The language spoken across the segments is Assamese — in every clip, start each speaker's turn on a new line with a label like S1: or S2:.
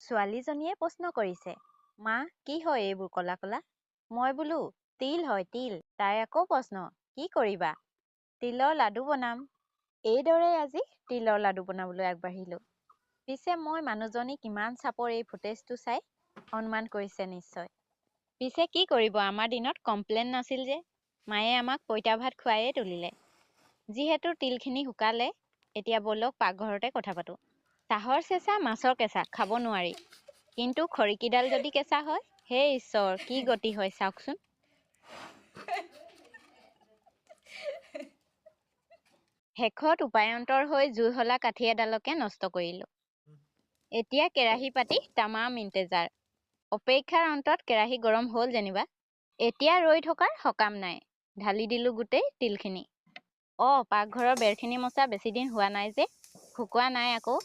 S1: ছোৱালীজনীয়ে প্ৰশ্ন কৰিছে, মা কি হয় এইবোৰ কলা কলা? মই বোলো তিল হয় তিল। তাই আকৌ প্ৰশ্ন, কি কৰিবা? তিলৰ লাডু বনাম। এইদৰে আজি তিলৰ লাডু বনাবলৈ আগবাঢ়িলো। পিছে মই মানুহজনী কিমান চাপৰ এই ফুটেজটো চাই অনুমান কৰিছে নিশ্চয়। পিছে কি কৰিব, আমাৰ দিনত কমপ্লেইন নাছিল যে, মায়ে আমাক পইতা ভাত খুৱাইয়ে তুলিলে। যিহেতু তিলখিনি শুকালে, এতিয়া বলক পাকঘৰতে কথা পাতো। চাহৰ চেঁচা মাছৰ কেঁচা খাব নোৱাৰি, কিন্তু খৰিকিডাল যদি কেঁচা হয়, হে ঈশ্বৰ কি গতি হয় চাওকচোন। শেষত উপায়ন্তৰ হৈ জুই হলা কাঠি এডালকে নষ্ট কৰিলো। এতিয়া কেৰাহী পাতি তামাম ইন্তেজাৰ। অপেক্ষাৰ অন্তত কেৰাহী গৰম হ'ল যেনিবা। এতিয়া ৰৈ থকাৰ সকাম নাই, ঢালি দিলো গোটেই তিলখিনি। পাকঘৰৰ বেৰখিনি মচা বেছি দিন হোৱা নাই যে, শুকোৱা নাই আকৌ।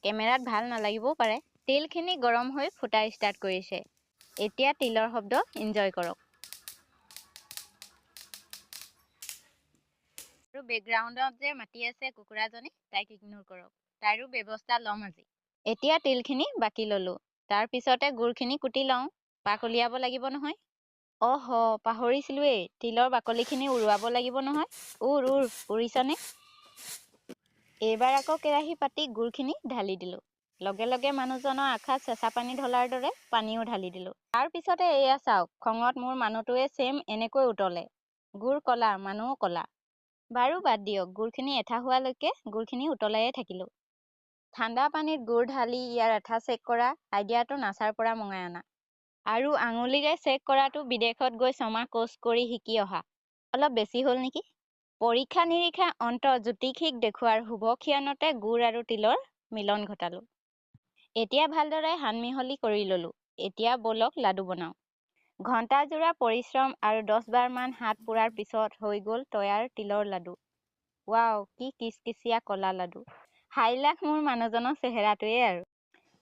S1: কেমেৰাত ভাল নালাগিবও পাৰে। তিলখিনি গৰম হৈ ফুটা ষ্টাৰ্ট কৰিছে। এতিয়া তিলৰ শব্দ এনজয় কৰক। আৰু বেকগ্ৰাউণ্ডত যে মাতি আছে কুকুৰাজনী, তাইক ইগনোৰ কৰক। তাইৰো ব্যৱস্থা ল'ম আজি। এতিয়া তিলখিনি বাকি ললো। তাৰ পিছতে গুড়খিনি কুটি লওঁ, পাক উলিয়াব লাগিব নহয়। পাহৰিছিলোৱেই, তিলৰ বাকলিখিনি উৰুৱাব লাগিব নহয়। উৰিছনে? এইবাৰ আকৌ কেৰাহী পাতি গুড়খিনি ঢালি দিলো। লগে লগে মানুহজনৰ আশাত চেঁচা পানী ঢলাৰ দৰে পানীও ঢালি দিলো। তাৰ পিছতে এয়া চাওক, খঙত মোৰ মানুহটোৱে ছেম এনেকৈ উতলে। গুড় কলা, মানুহো কলা। বাৰু বাদ দিয়ক, গুড়খিনি এঠা হোৱালৈকে গুড়খিনি উতলাইয়ে থাকিলো। ঠাণ্ডা পানীত গুড় ঢালি ইয়াৰ এঠা চেক কৰা আইডিয়াটো নাছাৰ পৰা মঙাই অনা। আৰু আঙুলিৰে চেক কৰাটো বিদেশত গৈ ছমাহ কোৰ্চ কৰি শিকি অহা। অলপ বেছি হ'ল নেকি? পৰীক্ষা নিৰীক্ষা অন্ত জ্যোতিষিক দেখুৱাৰ শুভ ক্ষণতে গুড় আৰু তিলৰ মিলন ঘটালো। এতিয়া ভালদৰে সানমিহলি কৰি ললো। এতিয়া বলক লাডু বনাওঁ। ঘণ্টাজোৰা পৰিশ্ৰম আৰু 10 বাৰমান হাত পোৰাৰ পিছত হৈ গ'ল তৈয়াৰ তিলৰ লাডু। ৱাও, কি কিচকিচিয়া কলা লাডু। হাইলাখ মোৰ মানুহজনৰ চেহেৰাটোৱে আৰু।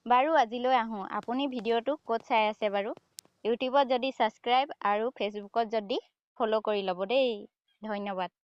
S1: বাৰু আজিলৈ আহোঁ। আপুনি ভিডিঅ'টো ক'ত চাই আছে বাৰু? ইউটিউবত যদি ছাবস্ক্ৰাইব আৰু ফেচবুকত যদি ফ'ল' কৰি ল'ব দেই। ধন্যবাদ।